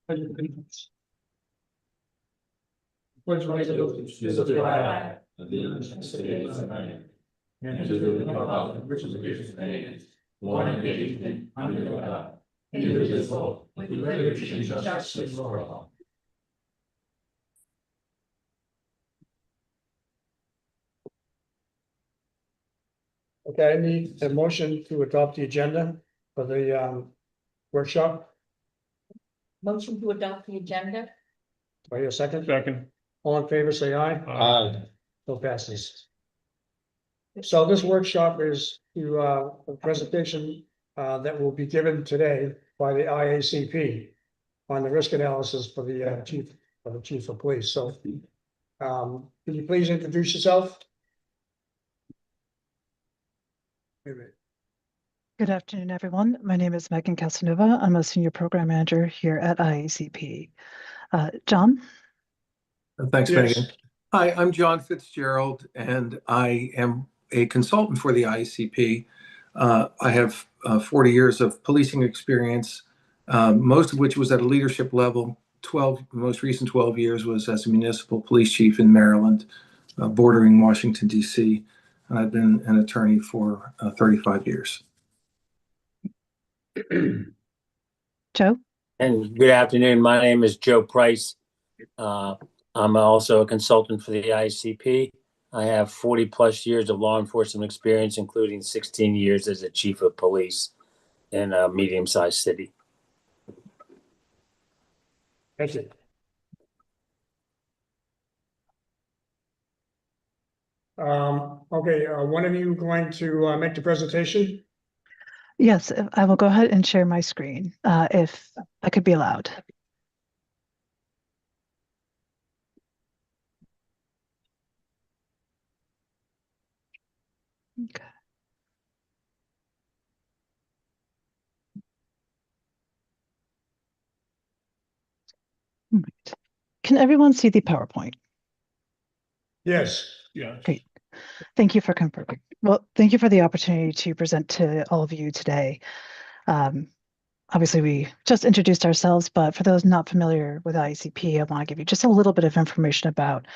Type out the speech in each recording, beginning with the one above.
Pledge allegiance to the flag of the United States of America and to the republic which is nation, one nation under God, indivisible, with liberty and justice for all. Okay, I need a motion to adopt the agenda for the workshop. Motion to adopt the agenda? Do I hear a second? Second. All in favor, say aye. Aye. So passes. So this workshop is to a presentation that will be given today by the IACP on the risk analysis for the chief of police. So can you please introduce yourself? Good afternoon, everyone. My name is Megan Casanova. I'm a senior program manager here at IACP. John? Thanks, Yes. Megan. Hi, I'm John Fitzgerald, and I am a consultant for the IACP. I have 40 years of policing experience, most of which was at a leadership level. The most recent 12 years was as a municipal police chief in Maryland, bordering Washington, D.C. And I've been an attorney for 35 years. Joe? And good afternoon. My name is Joe Price. I'm also a consultant for the ICP. I have 40 plus years of law enforcement experience, including 16 years as a chief of police in a medium-sized city. Thank you. Okay, one of you going to make the presentation? Yes, I will go ahead and share my screen if I could be allowed. Okay. All right. Can everyone see the PowerPoint? Yes. Yeah. Great. Thank you for confirming. Well, thank you for the opportunity to present to all of you today. Obviously, we just introduced ourselves, but for those not familiar with IACP, I want to give you just a little bit of information about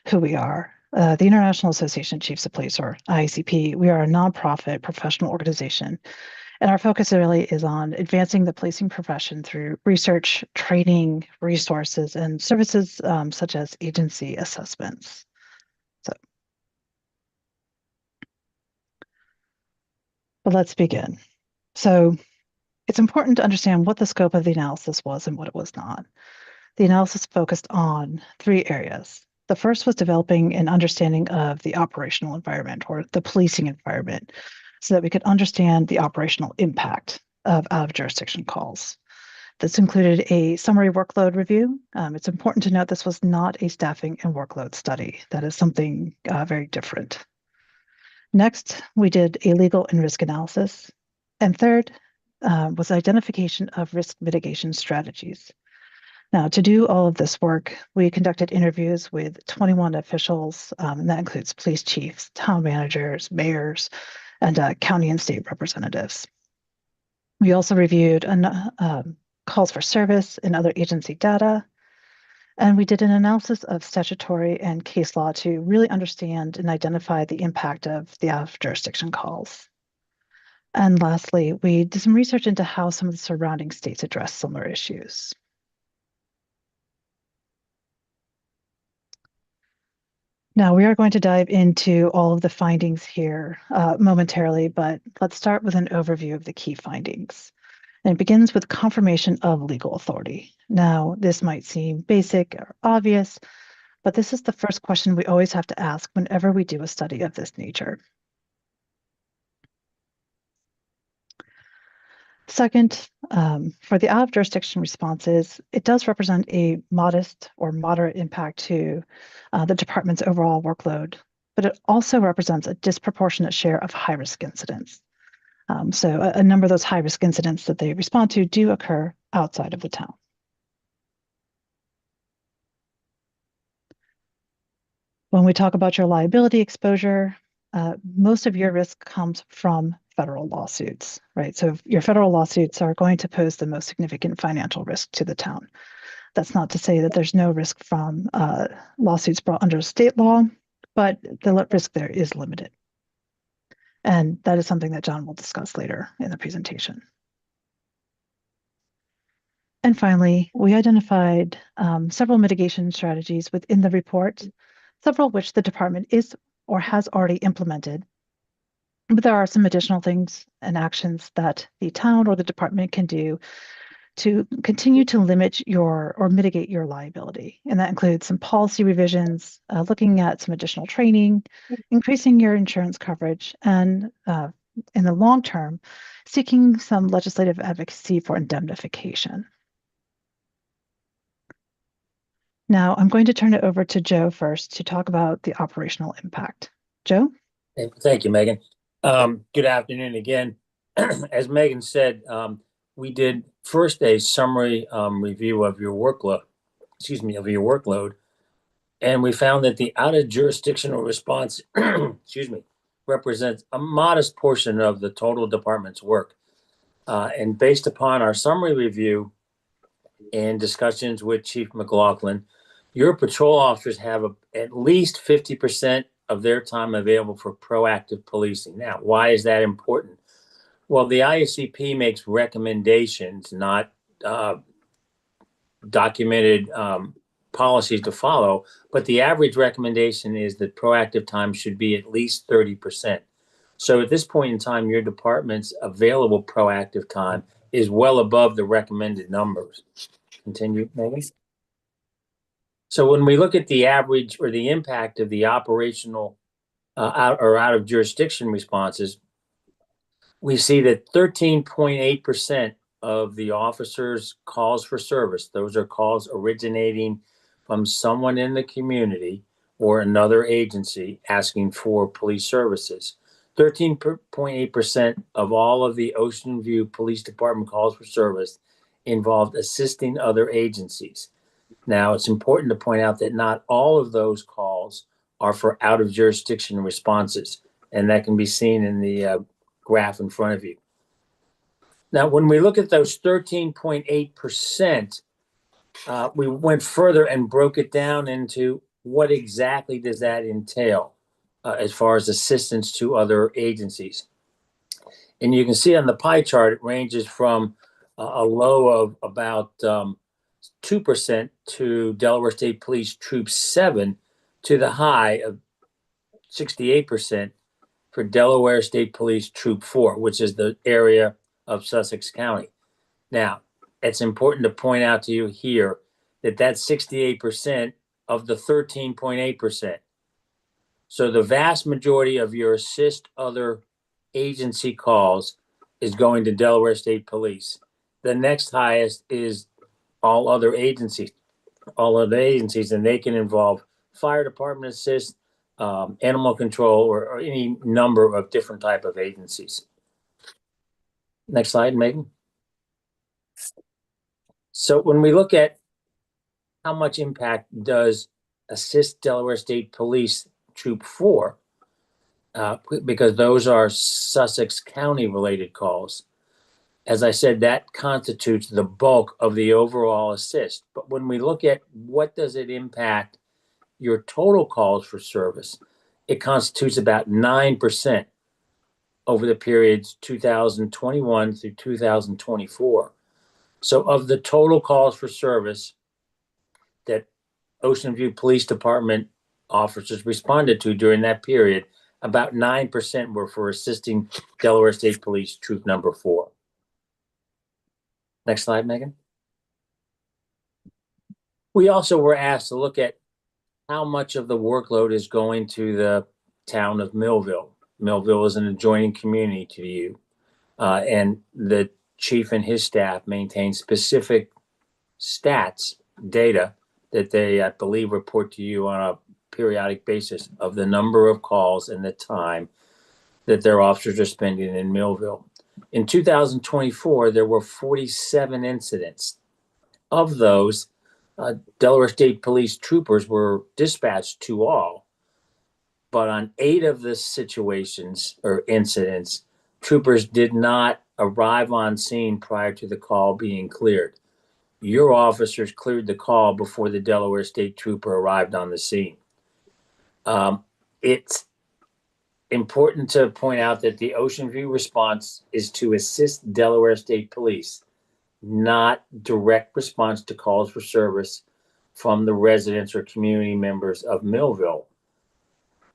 who we are. The International Association of Chiefs of Police, or IACP, we are a nonprofit professional organization, and our focus really is on advancing the policing profession through research, training, resources, and services such as agency assessments. But let's begin. So it's important to understand what the scope of the analysis was and what it was not. The analysis focused on 3 areas. The first was developing an understanding of the operational environment or the policing environment so that we could understand the operational impact of out-of-jurisdiction calls. This included a summary workload review. It's important to note this was not a staffing and workload study. That is something very different. Next, we did a legal and risk analysis. And third was identification of risk mitigation strategies. Now, to do all of this work, we conducted interviews with 21 officials, and that includes police chiefs, town managers, mayors, and county and state representatives. We also reviewed calls for service and other agency data, and we did an analysis of statutory and case law to really understand and identify the impact of the out-of-jurisdiction calls. And lastly, we did some research into how some of the surrounding states address similar issues. Now we are going to dive into all of the findings here momentarily, but let's start with an overview of the key findings. And it begins with confirmation of legal authority. Now, this might seem basic or obvious, but this is the first question we always have to ask whenever we do a study of this nature. Second, for the out-of-jurisdiction responses, it does represent a modest or moderate impact to the department's overall workload, but it also represents a disproportionate share of high-risk incidents. So a number of those high-risk incidents that they respond to do occur outside of the town. When we talk about your liability exposure, most of your risk comes from federal lawsuits, right? So your federal lawsuits are going to pose the most significant financial risk to the town. That's not to say that there's no risk from lawsuits brought under state law, but the risk there is limited. And that is something that John will discuss later in the presentation. And finally, we identified several mitigation strategies within the report, several of which the department is or has already implemented. But there are some additional things and actions that the town or the department can do to continue to limit your or mitigate your liability. And that includes some policy revisions, looking at some additional training, increasing your insurance coverage, and in the long term, seeking some legislative advocacy for indemnification. Now, I'm going to turn it over to Joe first to talk about the operational impact. Joe? Thank you, Megan. Good afternoon again. As Megan said, we did first a summary review of your workload, and we found that the out of jurisdictional response, represents a modest portion of the total department's work. And based upon our summary review and discussions with Chief McLaughlin, your patrol officers have at least 50% of their time available for proactive policing. Now, why is that important? Well, the IACP makes recommendations, not documented policies to follow, but the average recommendation is that proactive time should be at least 30%. So at this point in time, your department's available proactive time is well above the recommended numbers. Continue, Megan. So when we look at the average or the impact of the operational out of jurisdiction responses, we see that 13.8% of the officers' calls for service, those are calls originating from someone in the community or another agency asking for police services. 13.8% of all of the Ocean View Police Department calls for service involved assisting other agencies. Now, it's important to point out that not all of those calls are for out of jurisdiction responses, and that can be seen in the graph in front of you. Now, when we look at those 13.8%, we went further and broke it down into what exactly does that entail as far as assistance to other agencies. And you can see on the pie chart, it ranges from a low of about 2% to Delaware State Police Troop 7 to the high of 68% for Delaware State Police Troop 4, which is the area of Sussex County. Now, it's important to point out to you here that that's 68% of the 13.8%. So the vast majority of your assist other agency calls is going to Delaware State Police. The next highest is all other agencies, and they can involve fire department assist, animal control, or any number of different type of agencies. Next slide, Megan. So when we look at how much impact does assist Delaware State Police Troop 4, because those are Sussex County related calls. As I said, that constitutes the bulk of the overall assist. But when we look at what does it impact your total calls for service, it constitutes about 9% over the periods 2021 through 2024. So of the total calls for service that Ocean View Police Department officers responded to during that period, about 9% were for assisting Delaware State Police Troop number 4. Next slide, Megan. We also were asked to look at how much of the workload is going to the town of Millville. Millville is an adjoining community to you, and the chief and his staff maintain specific stats, data that they, I believe, report to you on a periodic basis of the number of calls and the time that their officers are spending in Millville. In 2024, there were 47 incidents. Of those, Delaware State Police troopers were dispatched to all. But on 8 of the situations or incidents, troopers did not arrive on scene prior to the call being cleared. your officers cleared the call before the Delaware State Trooper arrived on the scene. It's important to point out that the Ocean View response is to assist Delaware State Police, not direct response to calls for service from the residents or community members of Millville.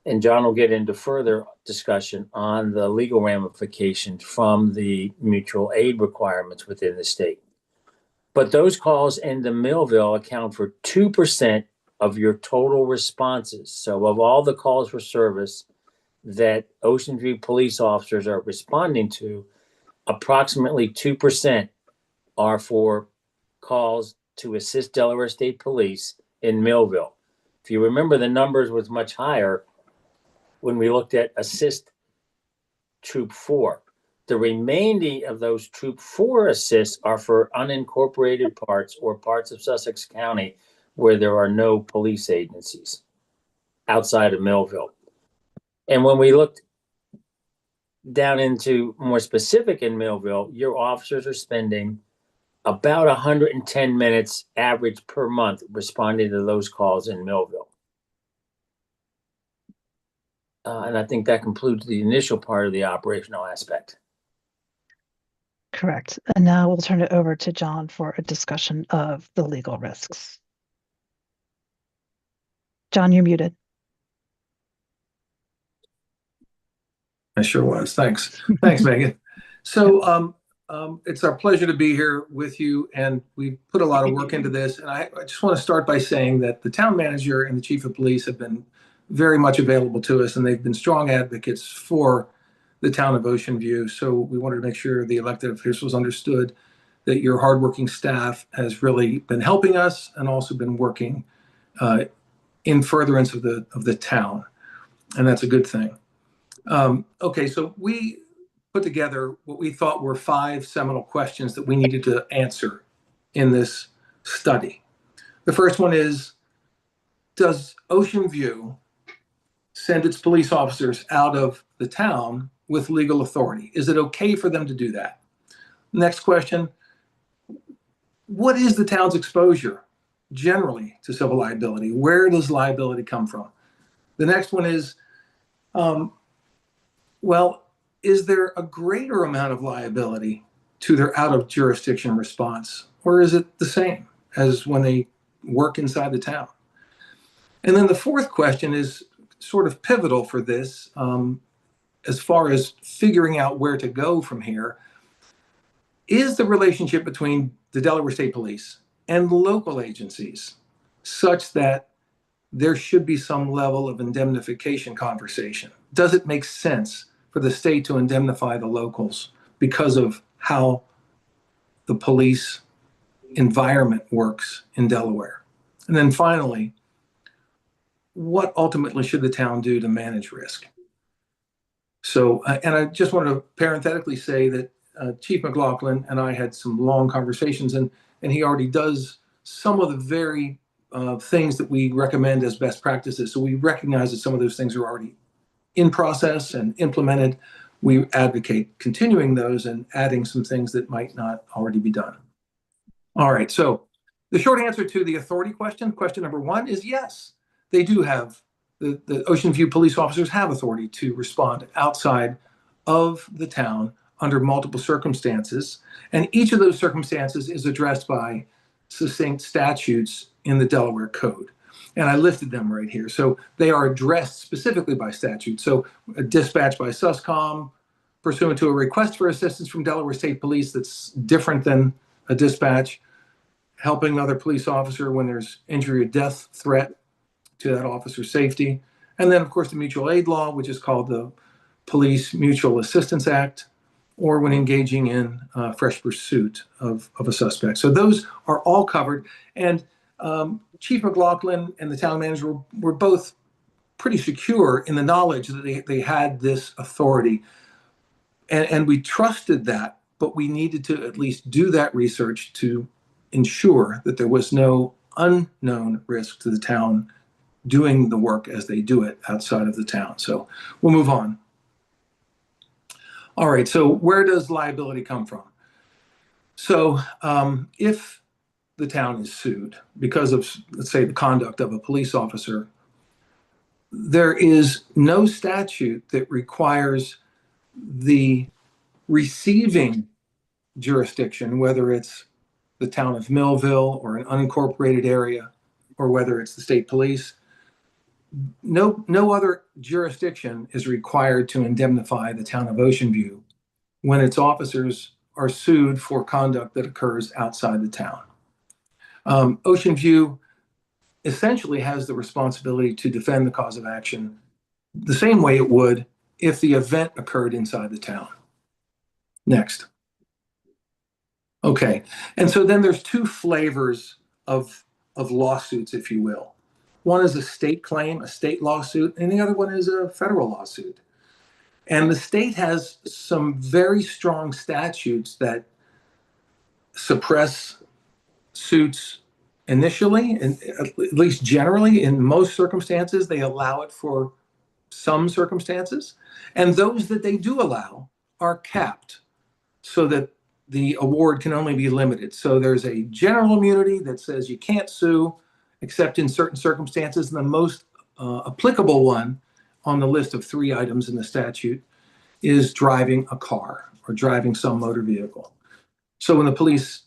And John will get into further discussion on the legal ramifications from the mutual aid requirements within the state. But those calls into Millville account for 2% of your total responses. So of all the calls for service that Ocean View police officers are responding to, approximately 2% are for calls to assist Delaware State Police in Millville. If you remember, the numbers was much higher when we looked at assist Troop 4. The remaining of those Troop 4 assists are for unincorporated parts or parts of Sussex County where there are no police agencies outside of Millville. And when we looked down into more specific in Millville, your officers are spending about 110 minutes average per month responding to those calls in Millville. And I think that concludes the initial part of the operational aspect. Correct. And now we'll turn it over to John for a discussion of the legal risks. John, you're muted. I sure was. Thanks. Thanks, Megan. So it's our pleasure to be here with you, and we've put a lot of work into this. And I just want to start by saying that the town manager and the chief of police have been very much available to us, and they've been strong advocates for the town of Ocean View. So we wanted to make sure the elected officials understood that your hardworking staff has really been helping us and also been working in furtherance of the town, and that's a good thing. Okay, so we put together what we thought were 5 seminal questions that we needed to answer in this study. The first one is, does Ocean View send its police officers out of the town with legal authority? Is it okay for them to do that? Next question, what is the town's exposure generally to civil liability? Where does liability come from? The next one is, well, is there a greater amount of liability to their out of jurisdiction response, or is it the same as when they work inside the town? And then the fourth question is sort of pivotal for this, as far as figuring out where to go from here. Is the relationship between the Delaware State Police and local agencies such that there should be some level of indemnification conversation? Does it make sense for the state to indemnify the locals because of how the police environment works in Delaware? And then finally, what ultimately should the town do to manage risk? So, and I just want to parenthetically say that Chief McLaughlin and I had some long conversations, and he already does some of the very things that we recommend as best practices. So we recognize that some of those things are already in process and implemented. We advocate continuing those and adding some things that might not already be done. All right, so the short answer to the authority question, question number 1, is yes. They do have, the Ocean View police officers have authority to respond outside of the town under multiple circumstances. And each of those circumstances is addressed by succinct statutes in the Delaware Code. And I listed them right here. So they are addressed specifically by statute. So a dispatch by SUSCOM pursuant to a request for assistance from Delaware State Police that's different than a dispatch, helping another police officer when there's injury or death threat to that officer's safety. And then, of course, the mutual aid law, which is called the Police Mutual Assistance Act, or when engaging in fresh pursuit of a suspect. So those are all covered. And Chief McLaughlin and the town manager were both pretty secure in the knowledge that they had this authority. And we trusted that, but we needed to at least do that research to ensure that there was no unknown risk to the town doing the work as they do it outside of the town. So we'll move on. All right, so where does liability come from? So if the town is sued because of, let's say, the conduct of a police officer, there is no statute that requires the receiving jurisdiction, whether it's the town of Millville or an unincorporated area, or whether it's the state police. No other jurisdiction is required to indemnify the town of Ocean View when its officers are sued for conduct that occurs outside the town. Ocean View essentially has the responsibility to defend the cause of action the same way it would if the event occurred inside the town. Next. Okay, and so then there's two flavors of lawsuits, if you will. One is a state claim, a state lawsuit, and the other one is a federal lawsuit. And the state has some very strong statutes that suppress suits initially, and at least generally. In most circumstances, they allow it for some circumstances. And those that they do allow are capped so that the award can only be limited. So there's a general immunity that says you can't sue except in certain circumstances. And the most applicable one on the list of 3 items in the statute is driving a car or driving some motor vehicle. So when the police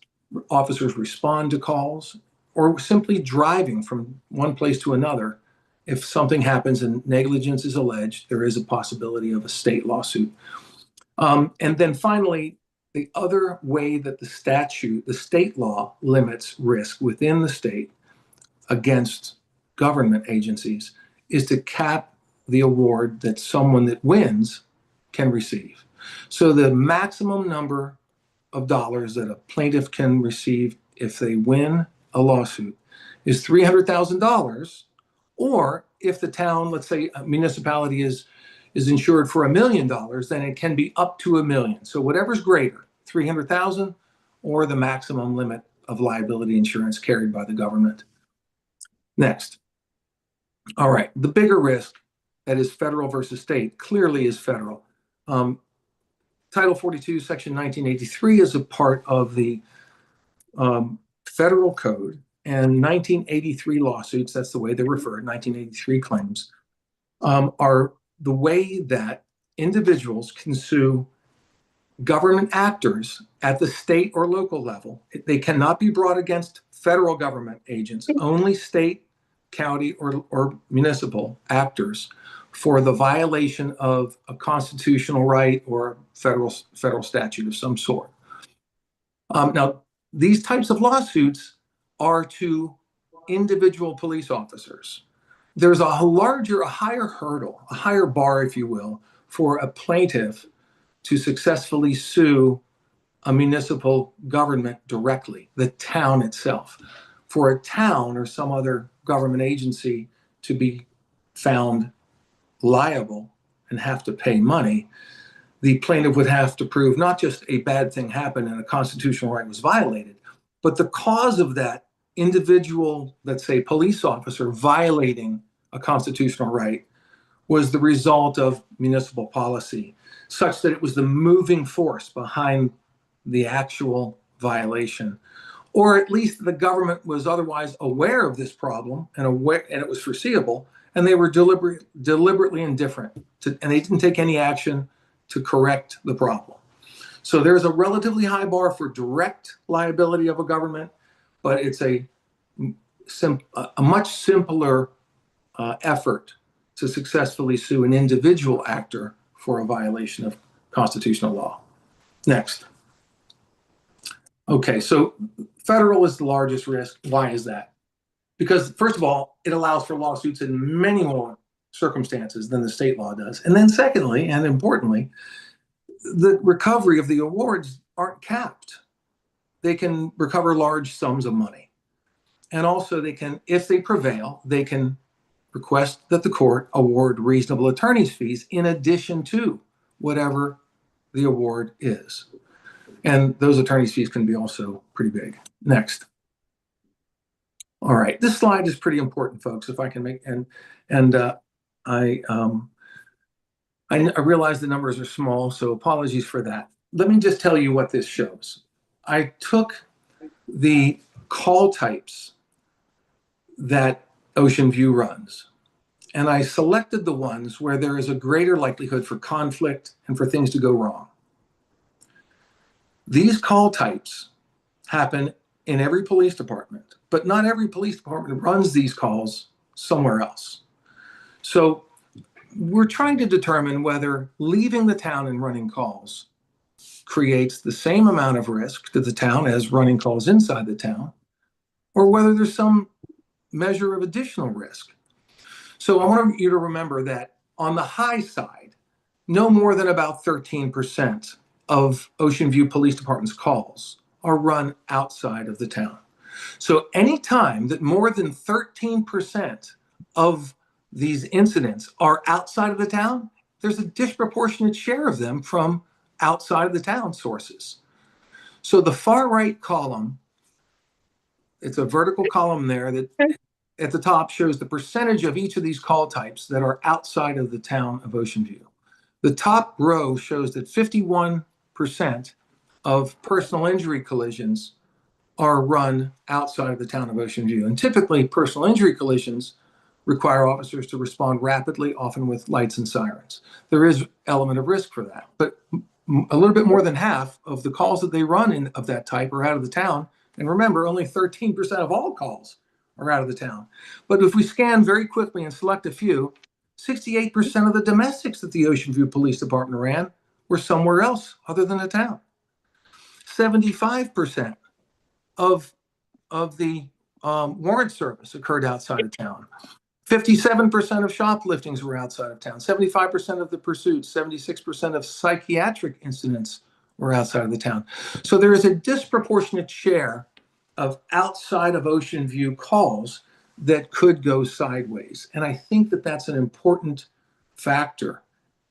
officers respond to calls or simply driving from one place to another, if something happens and negligence is alleged, there is a possibility of a state lawsuit. And then finally, the other way that the state law limits risk within the state against government agencies is to cap the award that someone that wins can receive. So the maximum number of dollars that a plaintiff can receive if they win a lawsuit is $300,000, or if the town, let's say a municipality is insured for $1 million, then it can be up to $1 million. So whatever's greater, 300,000 or the maximum limit of liability insurance carried by the government. Next. All right, the bigger risk that is federal versus state clearly is federal. Title 42, Section 1983 is a part of the federal code, and 1983 lawsuits, that's the way they're referred, 1983 claims, are the way that individuals can sue government actors at the state or local level. They cannot be brought against federal government agents, only state, county, or municipal actors for the violation of a constitutional right or a federal statute of some sort. Now, these types of lawsuits are to individual police officers. There's a higher hurdle, a higher bar, if you will, for a plaintiff to successfully sue a municipal government directly, the town itself. For a town or some other government agency to be found liable and have to pay money, the plaintiff would have to prove not just a bad thing happened and a constitutional right was violated, but the cause of that individual, let's say, police officer violating a constitutional right was the result of municipal policy, such that it was the moving force behind the actual violation. Or at least the government was otherwise aware of this problem and it was foreseeable, and they were deliberately indifferent and they didn't take any action to correct the problem. So there's a relatively high bar for direct liability of a government, but it's a much simpler effort to successfully sue an individual actor for a violation of constitutional law. Next. Okay, so federal is the largest risk. Why is that? Because first of all, it allows for lawsuits in many more circumstances than the state law does. And then secondly, and importantly, the recovery of the awards aren't capped. They can recover large sums of money. And also they can, if they prevail, they can request that the court award reasonable attorney's fees in addition to whatever the award is. And those attorney's fees can be also pretty big. Next. All right, this slide is pretty important, folks, if I can make, I realize the numbers are small, so apologies for that. Let me just tell you what this shows. I took the call types that Ocean View runs. And I selected the ones where there is a greater likelihood for conflict and for things to go wrong. These call types happen in every police department, but not every police department runs these calls somewhere else. So we're trying to determine whether leaving the town and running calls creates the same amount of risk to the town as running calls inside the town, or whether there's some measure of additional risk. So I want you to remember that on the high side, no more than about 13% of Ocean View Police Department's calls are run outside of the town. So any time that more than 13% of these incidents are outside of the town, there's a disproportionate share of them from outside of the town sources. So the far right column, it's a vertical column there that at the top shows the percentage of each of these call types that are outside of the town of Ocean View. The top row shows that 51% of personal injury collisions are run outside of the town of Ocean View. And typically personal injury collisions require officers to respond rapidly, often with lights and sirens. There is element of risk for that, but a little bit more than half of the calls that they run of that type are out of the town. And remember, only 13% of all calls are out of the town. But if we scan very quickly and select a few, 68% of the domestics that the Ocean View Police Department ran were somewhere else other than the town. 75% of the warrant service occurred outside of town. 57% of shopliftings were outside of town. 75% of the pursuits, 76% of psychiatric incidents were outside of the town. So there is a disproportionate share of outside of Ocean View calls that could go sideways. And I think that that's an important factor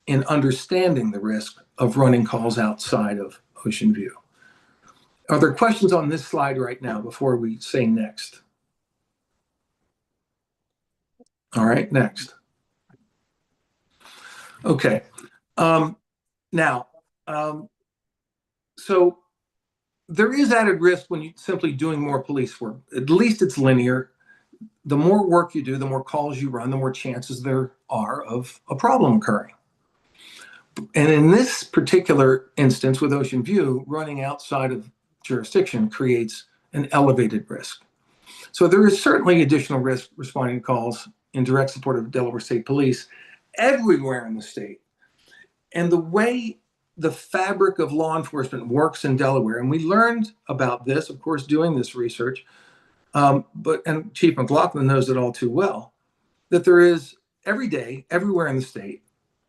in understanding the risk of running calls outside of Ocean View. Are there questions on this slide right now before we say next? All right, next. Okay. So there is added risk when you're simply doing more police work. At least it's linear. The more work you do, the more calls you run, the more chances there are of a problem occurring. And in this particular instance with Ocean View, running outside of jurisdiction creates an elevated risk. So there is certainly additional risk responding to calls in direct support of Delaware State Police everywhere in the state. And the way the fabric of law enforcement works in Delaware, and we learned about this, of course, doing this research, and Chief McLaughlin knows it all too well, that there is every day, everywhere in the state,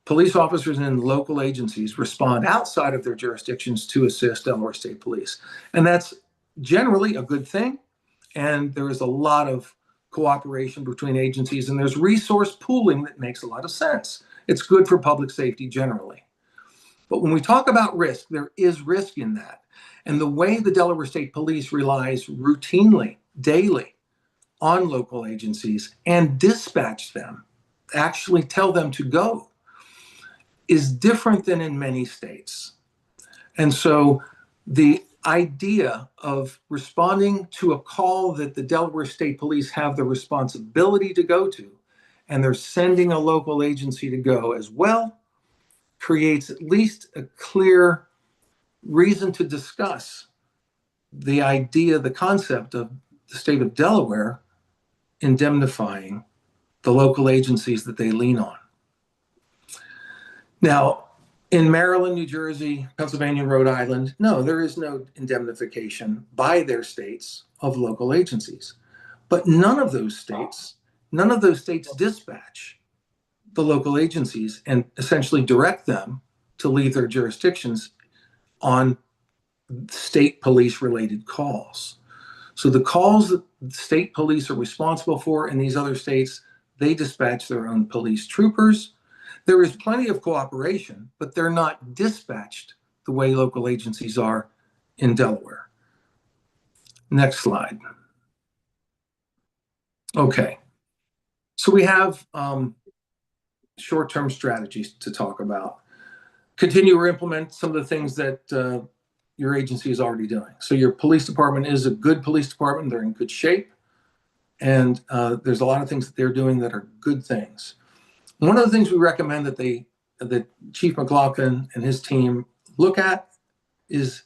police officers and local agencies respond outside of their jurisdictions to assist Delaware State Police. And that's generally a good thing. And there is a lot of cooperation between agencies, and there's resource pooling that makes a lot of sense. It's good for public safety generally. But when we talk about risk, there is risk in that. And the way the Delaware State Police relies routinely, daily, on local agencies and dispatch them, actually tell them to go, is different than in many states. And so the idea of responding to a call that the Delaware State Police have the responsibility to go to, and they're sending a local agency to go as well, creates at least a clear reason to discuss the idea, the concept of the state of Delaware indemnifying the local agencies that they lean on. Now, in Maryland, New Jersey, Pennsylvania, Rhode Island, no, there is no indemnification by their states of local agencies. But none of those states dispatch the local agencies and essentially direct them to leave their jurisdictions on state police related calls. So the calls that state police are responsible for in these other states, they dispatch their own police troopers. There is plenty of cooperation, but they're not dispatched the way local agencies are in Delaware. Next slide. Okay. So we have short-term strategies to talk about. Continue or implement some of the things that your agency is already doing. So your police department is a good police department. They're in good shape. And there's a lot of things that they're doing that are good things. One of the things we recommend that Chief McLaughlin and his team look at is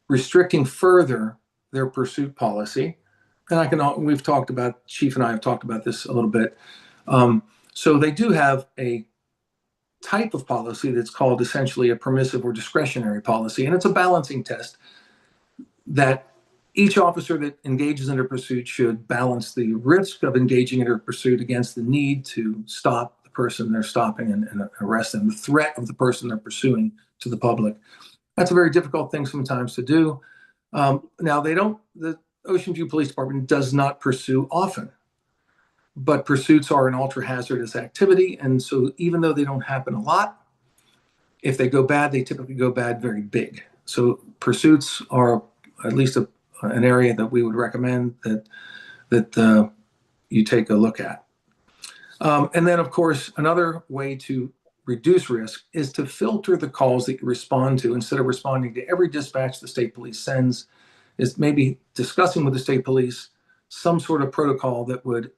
restricting further their pursuit policy. And we've talked about, Chief and I have talked about this a little bit. So they do have a type of policy that's called essentially a permissive or discretionary policy. And it's a balancing test that each officer that engages in a pursuit should balance the risk of engaging in a pursuit against the need to stop the person they're stopping and arrest them, the threat of the person they're pursuing to the public. That's a very difficult thing sometimes to do. Now, the Ocean View Police Department does not pursue often, but pursuits are an ultra hazardous activity. And so even though they don't happen a lot, if they go bad, they typically go bad very big. So pursuits are at least an area that we would recommend that you take a look at. And then, of course, another way to reduce risk is to filter the calls that you respond to. Instead of responding to every dispatch the state police sends, is maybe discussing with the state police some sort of protocol that would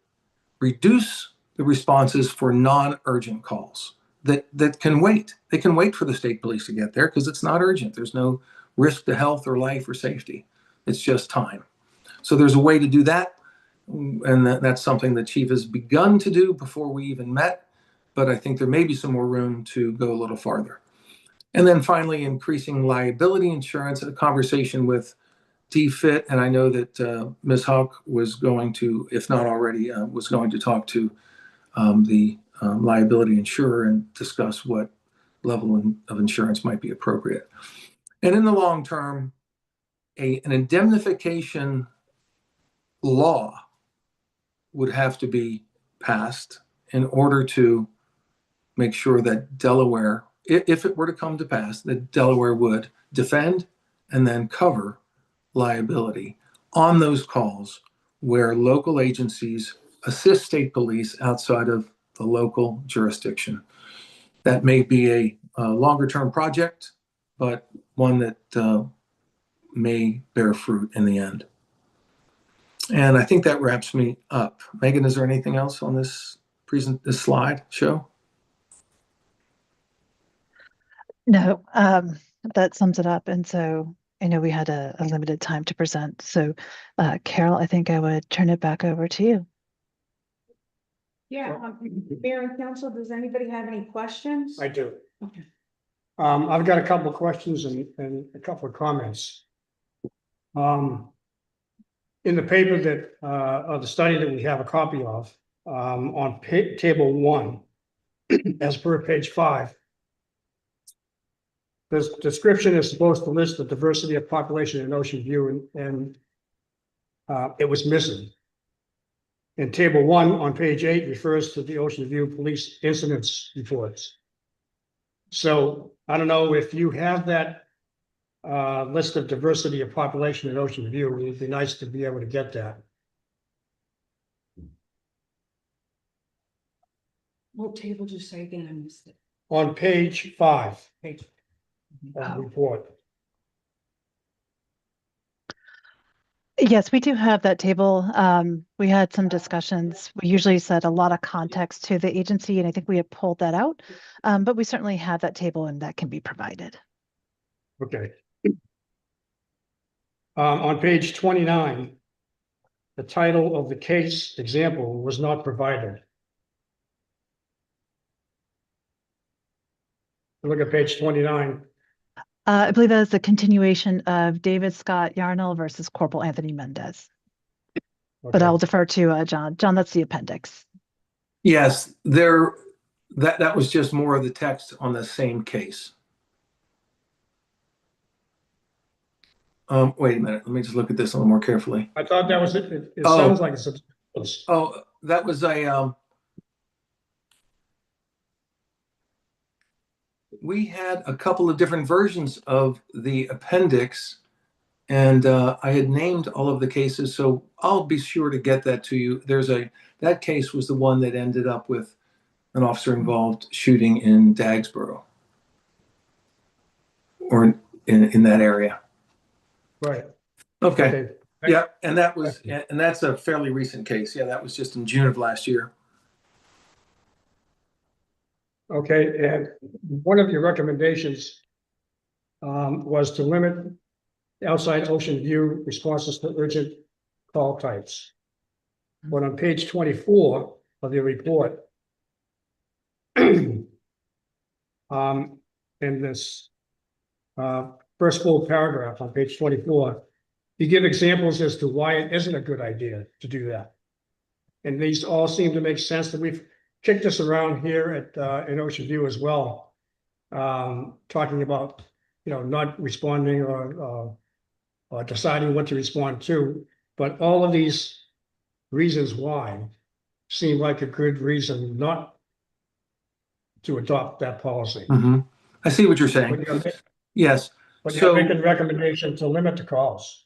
reduce the responses for non-urgent calls that can wait. They can wait for the state police to get there because it's not urgent. There's no risk to health or life or safety. It's just time. So there's a way to do that. And that's something that Chief has begun to do before we even met. But I think there may be some more room to go a little farther. And then finally, increasing liability insurance, a conversation with DFIT. And I know that Ms. Hawk was going to, if not already, was going to talk to the liability insurer and discuss what level of insurance might be appropriate. And in the long term, an indemnification law would have to be passed in order to make sure that Delaware, if it were to come to pass, that Delaware would defend and then cover liability on those calls where local agencies assist state police outside of the local jurisdiction. That may be a longer term project, but one that may bear fruit in the end. And I think that wraps me up. Megan, is there anything else on this slide show? No, that sums it up. And so I know we had a limited time to present. So Carol, I think I would turn it back over to you. Yeah, Mayor and Council, does anybody have any questions? I do. Okay. I've got a couple of questions and a couple of comments. In the paper that, of the study that we have a copy of, on table 1, as per page 5, this description is supposed to list the diversity of population in Ocean View, and it was missing. And table 1 on page 8 refers to the Ocean View Police Incidents Reports. So I don't know if you have that list of diversity of population in Ocean View. It would be nice to be able to get that. What table did you say again? I missed it. On page 5 Page. of the report. Yes, we do have that table. We had some discussions. We usually set a lot of context to the agency, and I think we have pulled that out. But we certainly have that table, and that can be provided. Okay. On page 29, the title of the case example was not provided. Look at page 29. I believe that is the continuation of David Scott Yarnell versus Corporal Anthony Mendez. But Okay. I'll defer to John. John, that's the appendix. Yes, that was just more of the text on the same case. Wait a minute. Let me just look at this a little more carefully. I thought that was it. It Oh. sounds like it's Oh, that was we had a couple of different versions of the appendix, and I had named all of the cases, so I'll be sure to get that to you. That case was the one that ended up with an officer involved shooting in Dagsboro, or in that area. Right. Okay. Yeah, and that's a fairly recent case. Yeah, that was just in June of last year. Okay, and one of your recommendations was to limit outside ocean view responses to urgent call types. But on page 24 of your report, in this first full paragraph on page 24, you give examples as to why it isn't a good idea to do that. And these all seem to make sense, that we've kicked this around here at in Ocean View as well. Talking about, not responding or deciding what to respond to, but all of these reasons why seem like a good reason not to adopt that policy. I see what you're saying. Yes. But So you're making a recommendation to limit the calls.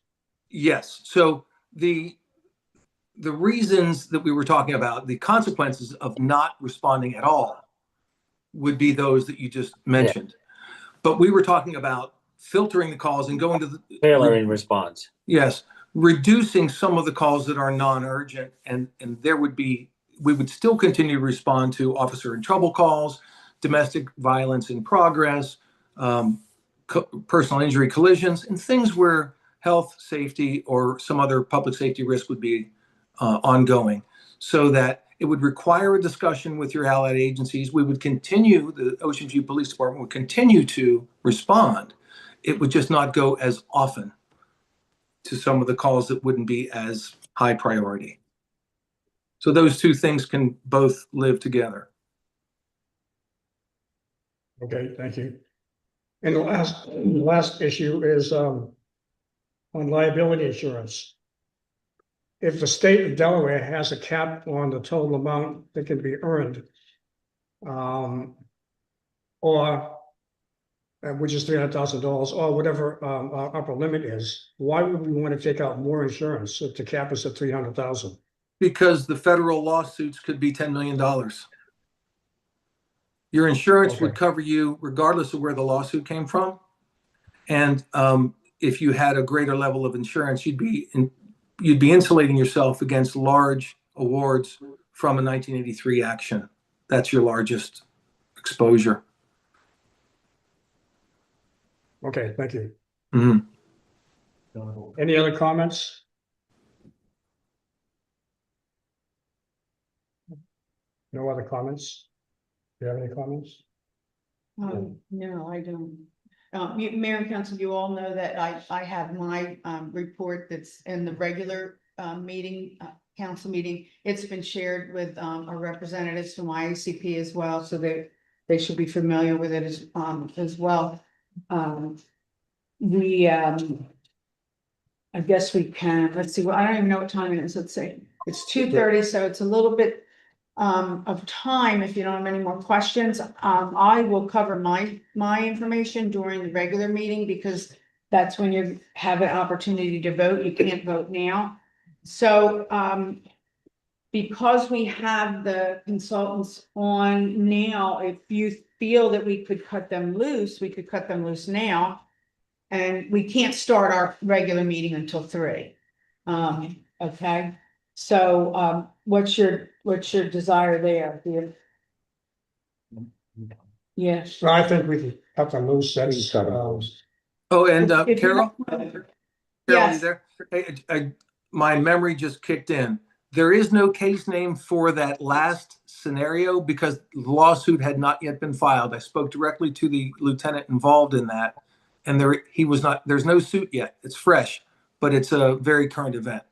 yes. So the reasons that we were talking about, the consequences of not responding at all would be those that you just mentioned. But we were talking about filtering the calls and going to the Tailoring response. yes, reducing some of the calls that are non-urgent, and we would still continue to respond to officer in trouble calls, domestic violence in progress, personal injury collisions, and things where health, safety, or some other public safety risk would be ongoing, so that it would require a discussion with your allied agencies. We would continue, the Ocean View Police Department would continue to respond. It would just not go as often to some of the calls that wouldn't be as high priority. So those two things can both live together. Okay, thank you. And the last issue is on liability insurance. If the state of Delaware has a cap on the total amount that can be earned, or which is $300,000, or whatever our upper limit is, why would we want to take out more insurance if the cap is at $300,000? Because the federal lawsuits could be $10 million. Your insurance would cover you regardless of where the lawsuit came from. And if you had a greater level of insurance, you'd be insulating yourself against large awards from a 1983 action. That's your largest exposure. Okay, thank you. Mhm. Any other comments? No other comments? Do you have any comments? No, I don't. Mayor and Council, you all know that I have my report that's in the regular meeting, council meeting. It's been shared with our representatives from IACP as well, so they should be familiar with it as well. I guess we can, let's see, well, I don't even know what time it is. Let's say it's 2:30, so it's a little bit of time. If you don't have any more questions, I will cover my information during the regular meeting, because that's when you have an opportunity to vote. You can't vote now. So because we have the consultants on now, if you feel that we could cut them loose, we could cut them loose now. And we can't start our regular meeting until 3. Okay, so what's your desire there? Yes. I think we can cut them loose. That's, Oh, and If you Carol? don't- Carol, Yes. you there? Hey, my memory just kicked in. There is no case name for that last scenario because the lawsuit had not yet been filed. I spoke directly to the lieutenant involved in that, and there's no suit yet. It's fresh, but it's a very current event.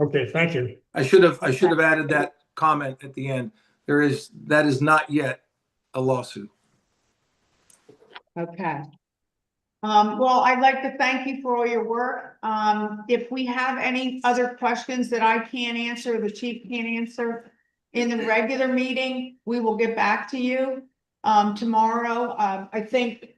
okay, thank you. I should have added that comment at the end. That is not yet a lawsuit. Okay. Well, I'd like to thank you for all your work. If we have any other questions that I can't answer, the chief can't answer in the regular meeting, we will get back to you tomorrow. I think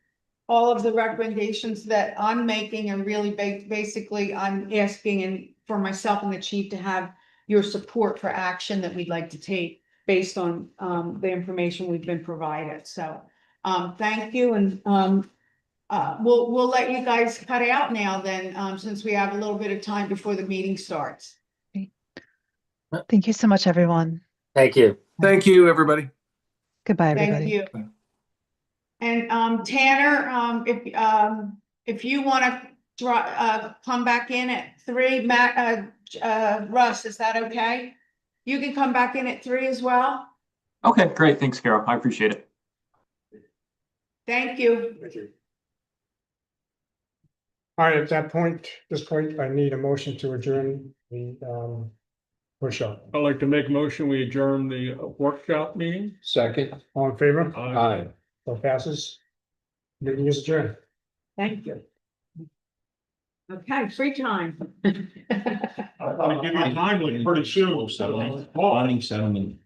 all of the recommendations that I'm making are really basically I'm asking for myself and the chief to have your support for action that we'd like to take based on the information we've been provided. So thank you, and we'll let you guys cut out now then, since we have a little bit of time before the meeting starts. Thank you so much, everyone. Thank you. Thank you, everybody. Goodbye, Thank everybody. you. And, Tanner, if you wanna come back in at 3, Russ, is that okay? You can come back in at 3 as well? Okay, great. Thanks, Carol. I appreciate it. Thank you. All right, at this point, I need a motion to adjourn the workshop. I'd like to make a motion, we adjourn the workshop meeting. Second. All in favor? Aye. So passes. Meeting is adjourned. Thank you. Okay, free time. I'll give you a time limit pretty soon, so. Bonding settlement